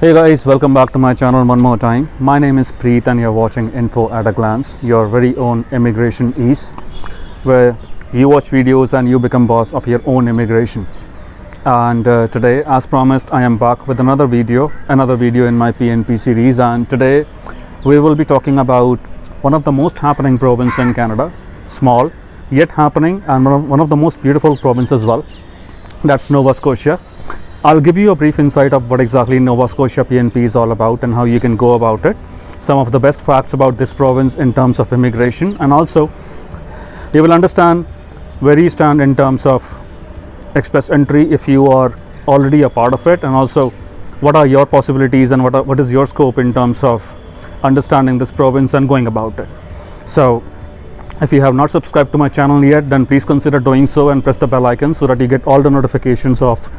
Hey guys, welcome back to my channel one more time. My name is Preet and you're watching Info at a Glance, your very own immigration ease, where you watch videos and you become boss of your own immigration. And today, as promised, I am back with another video in my PNP series, and today we will be talking about one of the most happening provinces in Canada, small yet happening, and one of the most beautiful provinces as well. That's Nova Scotia. I'll give you a brief insight of what exactly Nova Scotia PNP is all about and how you can go about it, some of the best facts about this province in terms of immigration, and also you will understand where you stand in terms of express entry if you are already a part of it, and also what are your possibilities and what is your scope in terms of understanding this province and going about it. So if you have not subscribed to my channel yet, then please consider doing so and press the bell icon so that you get all the notifications of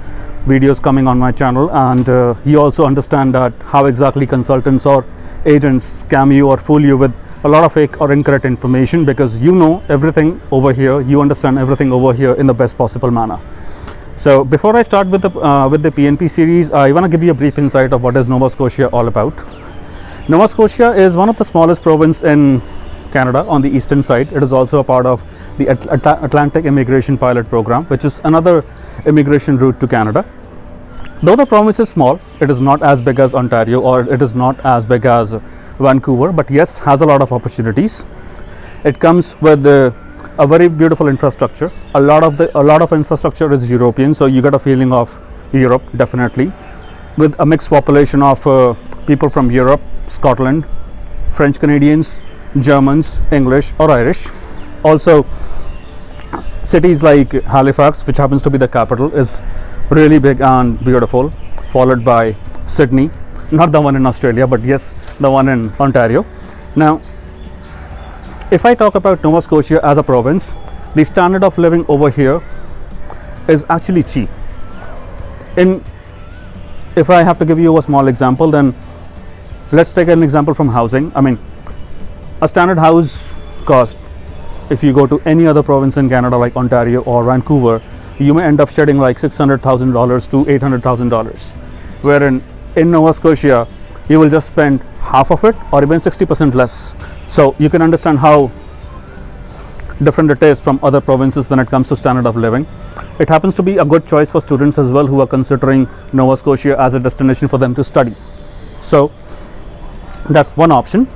videos coming on my channel, and you also understand that how exactly consultants or agents scam you or fool you with a lot of fake or incorrect information, because you know everything over here, you understand everything over here in the best possible manner. So before I start with the PNP series, I want to give you a brief insight of what is Nova Scotia all about. Nova Scotia is one of the smallest province in Canada on the eastern side. It is also a part of the Atlantic Immigration Pilot Program, which is another immigration route to Canada. Though the province is small, it is not as big as Ontario or it is not as big as Vancouver, but yes, has a lot of opportunities. It comes with a very beautiful infrastructure. A lot of infrastructure is European, so you get a feeling of Europe definitely, with a mixed population of people from Europe, Scotland, French Canadians, Germans, English or Irish. Also, cities like Halifax, which happens to be the capital, is really big and beautiful, followed by Sydney, not the one in Australia, but yes, the one in Ontario. Now, if I talk about Nova Scotia as a province, the standard of living over here is actually cheap. If I have to give you a small example, then let's take an example from housing. I mean, a standard house cost, if you go to any other province in Canada like Ontario or Vancouver, you may end up shedding like $600,000 to $800,000, wherein in Nova Scotia you will just spend half of it or even 60% less. So you can understand how different it is from other provinces when it comes to standard of living. It happens to be a good choice for students as well who are considering Nova Scotia as a destination for them to study. So that's one option.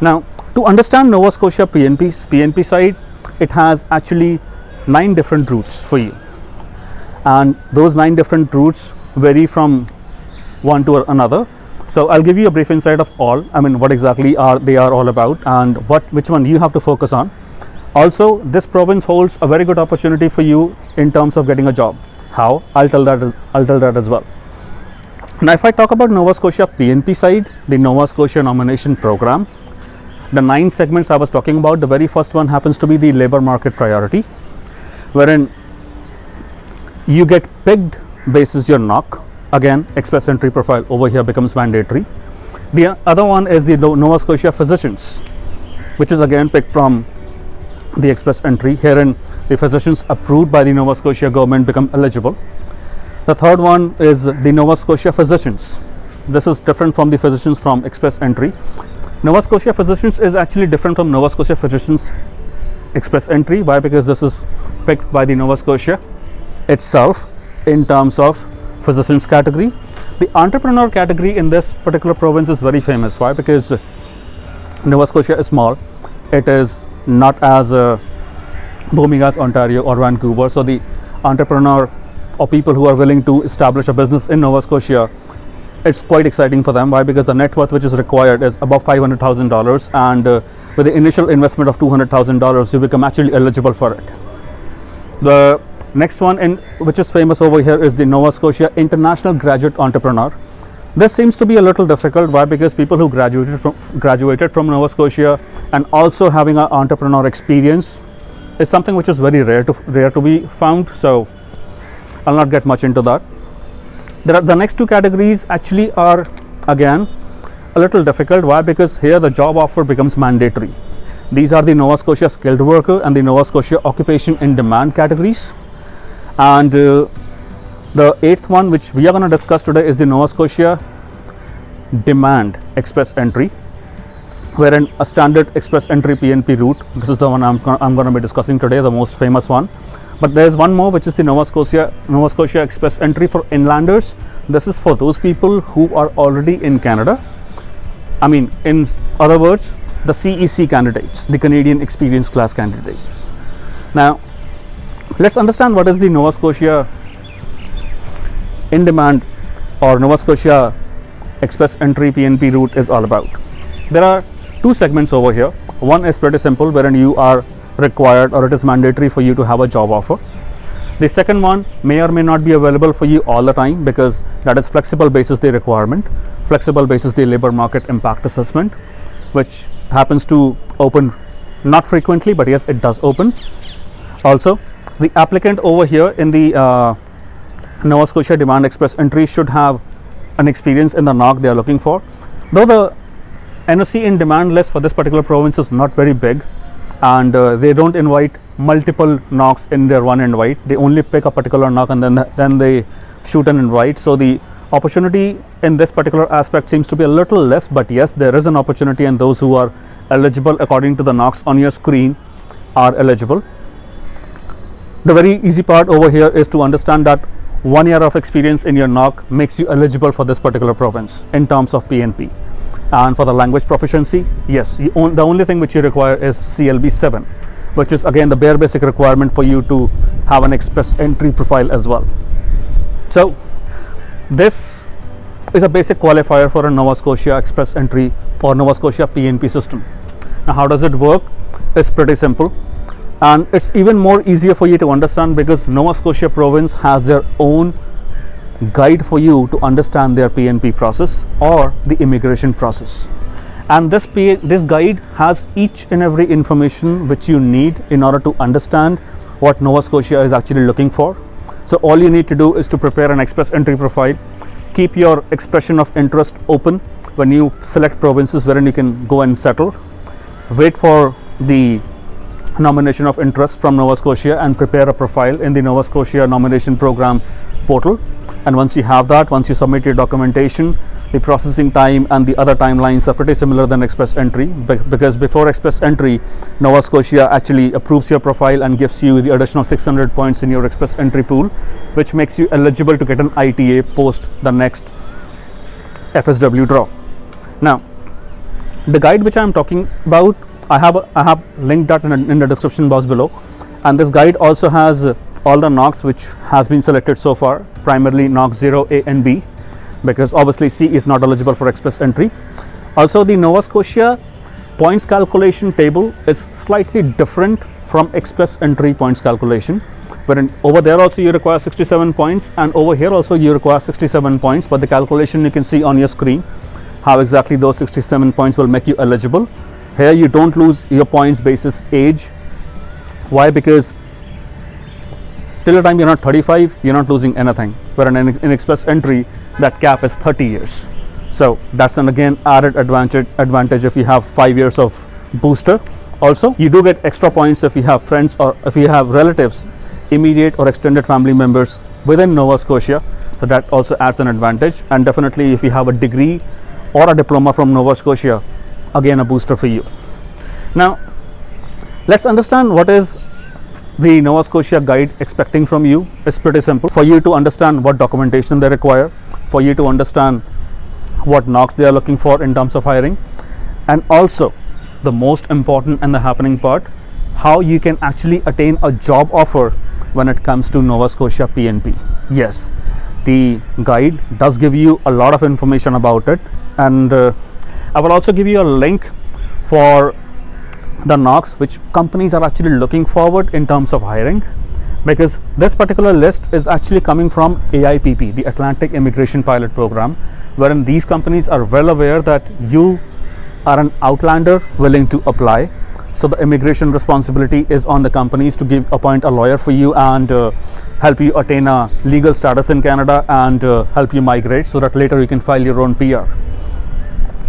Now, to understand Nova Scotia PNP side, it has actually 9 different routes for you, and those 9 different routes vary from one to another. So I'll give you a brief insight of all. I mean, what exactly they are all about and which one you have to focus on. Also, this province holds a very good opportunity for you in terms of getting a job. How? I'll tell that as well. Now, if I talk about Nova Scotia PNP side, the Nova Scotia Nomination Program, the 9 segments I was talking about, the very first one happens to be the labor market priority, wherein you get picked basis your knock. Again, express entry profile over here becomes mandatory. The other one is the Nova Scotia physicians, which is again picked from the express entry. Herein, the physicians approved by the Nova Scotia government become eligible. The third one is the Nova Scotia physicians. This is different from the physicians from express entry. Nova Scotia physicians is actually different from Nova Scotia physicians express entry. Why? Because this is picked by the Nova Scotia itself in terms of physicians category. The entrepreneur category in this particular province is very famous. Why? Because Nova Scotia is small. It is not as booming as Ontario or Vancouver. So the entrepreneur or people who are willing to establish a business in Nova Scotia, it's quite exciting for them. Why? Because the net worth which is required is above $500,000, and with the initial investment of $200,000, you become actually eligible for it. The next one, which is famous over here, is the Nova Scotia International Graduate Entrepreneur. This seems to be a little difficult. Why? Because people who graduated from Nova Scotia and also having an entrepreneur experience is something which is very rare to be found. So I'll not get much into that. The next 2 categories actually are again a little difficult. Why? Because here the job offer becomes mandatory. These are the Nova Scotia skilled worker and the Nova Scotia occupation in demand categories, and The eighth one which we are going to discuss today is the Nova Scotia demand express entry, wherein a standard express entry PNP route, this is the one I'm going to be discussing today, the most famous one. But there's one more, which is the Nova Scotia express entry for inlanders. This is for those people who are already in Canada. I mean, in other words, the CEC candidates, the Canadian Experience Class candidates. Now, let's understand what is the Nova Scotia in demand or Nova Scotia express entry PNP route is all about. There are two segments over here. One is pretty simple, wherein you are required or it is mandatory for you to have a job offer. The second one may or may not be available for you all the time, because that is flexible basis the requirement, flexible basis the labor market impact assessment, which happens to open not frequently, but yes, it does open. Also, the applicant over here in the Nova Scotia demand express entry should have an experience in the NOC they are looking for. Though the NOC in demand list for this particular province is not very big, and they don't invite multiple NOCs in their one invite. They only pick a particular NOC and then they shoot an invite. So the opportunity in this particular aspect seems to be a little less, but yes, there is an opportunity, and those who are eligible according to the NOCs on your screen are eligible. The very easy part over here is to understand that 1 year of experience in your NOC makes you eligible for this particular province in terms of PNP. And for the language proficiency, yes, the only thing which you require is CLB 7, which is again the bare basic requirement for you to have an express entry profile as well. So this is a basic qualifier for a Nova Scotia express entry or Nova Scotia PNP system. Now, how does it work? It's pretty simple, and it's even more easier for you to understand because Nova Scotia province has their own guide for you to understand their PNP process or the immigration process. And this guide has each and every information which you need in order to understand what Nova Scotia is actually looking for. So all you need to do is to prepare an express entry profile, keep your expression of interest open when you select provinces wherein you can go and settle, wait for the nomination of interest from Nova Scotia and prepare a profile in the Nova Scotia nomination program portal. And once you have that, once you submit your documentation, the processing time and the other timelines are pretty similar than express entry, because before express entry, Nova Scotia actually approves your profile and gives you the additional 600 points in your express entry pool, which makes you eligible to get an ITA post the next FSW draw. Now, the guide which I am talking about, I have linked that in the description box below, and this guide also has all the NOCs which has been selected so far, primarily NOC 0, A and B, because obviously C is not eligible for express entry. Also, the Nova Scotia points calculation table is slightly different from express entry points calculation, wherein over there also you require 67 points and over here also you require 67 points, but the calculation you can see on your screen how exactly those 67 points will make you eligible. Here you don't lose your points basis age. Why? Because till the time you're not 35, you're not losing anything. Whereas in express entry, that cap is 30 years. So that's an again added advantage if you have 5 years of booster. Also, you do get extra points if you have friends or if you have relatives, immediate or extended family members within Nova Scotia. So that also adds an advantage. And definitely if you have a degree or a diploma from Nova Scotia, again a booster for you. Now, let's understand what is the Nova Scotia guide expecting from you. Is pretty simple. For you to understand what documentation they require, for you to understand what NOCs they are looking for in terms of hiring, and also the most important and the happening part, how you can actually attain a job offer when it comes to Nova Scotia PNP. Yes, the guide does give you a lot of information about it, and I will also give you a link for the NOCs which companies are actually looking forward in terms of hiring, because this particular list is actually coming from AIPP, the Atlantic Immigration Pilot Program, wherein these companies are well aware that you are an outlander willing to apply. So the immigration responsibility is on the companies to appoint a lawyer for you and help you attain a legal status in Canada and help you migrate so that later you can file your own PR.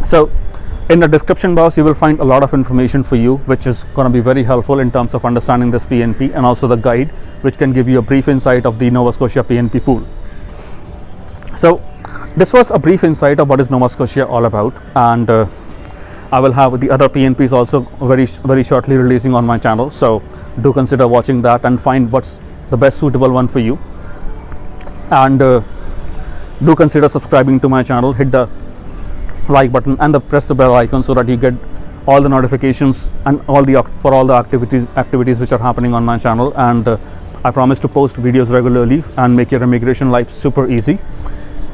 So in the description box, you will find a lot of information for you, which is going to be very helpful in terms of understanding this PNP, and also the guide, which can give you a brief insight of the Nova Scotia PNP pool. So this was a brief insight of what is Nova Scotia all about, and I will have the other PNPs also very shortly releasing on my channel, so do consider watching that and find what's the best suitable one for you. And do consider subscribing to my channel, hit the like button and press the bell icon so that you get all the notifications and all the activities which are happening on my channel. And I promise to post videos regularly and make your immigration life super easy.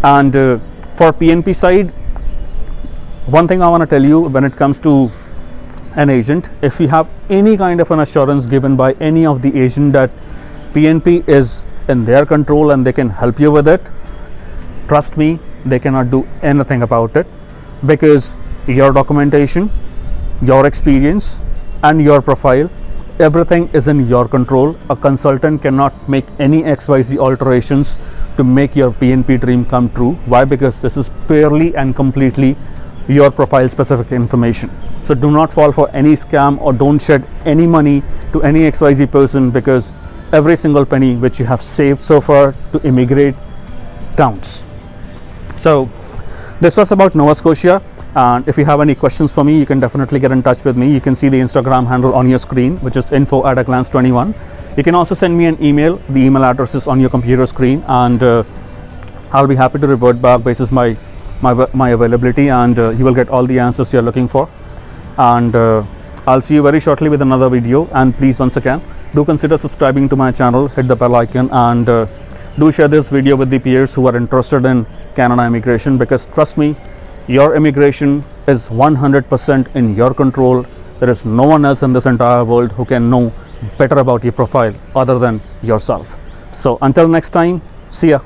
And for PNP side, one thing I want to tell you, when it comes to an agent, if you have any kind of an assurance given by any of the agent that PNP is in their control and they can help you with it, trust me, they cannot do anything about it, because your documentation, your experience and your profile, everything is in your control. A consultant cannot make any XYZ alterations to make your PNP dream come true. Why? Because this is purely and completely your profile specific information. So do not fall for any scam or don't shed any money to any XYZ person, because every single penny which you have saved so far to immigrate counts. So this was about Nova Scotia, and if you have any questions for me, you can definitely get in touch with me. You can see the Instagram handle on your screen, which is info@aglance21. You can also send me an email. The email address is on your computer screen, and I'll be happy to revert back basis my availability, and you will get all the answers you're looking for. And I'll see you very shortly with another video. And please, once again, do consider subscribing to my channel, hit the bell icon, and do share this video with the peers who are interested in Canada immigration, because trust me, your immigration is 100% in your control. There is no one else in this entire world who can know better about your profile other than yourself. So until next time, see ya.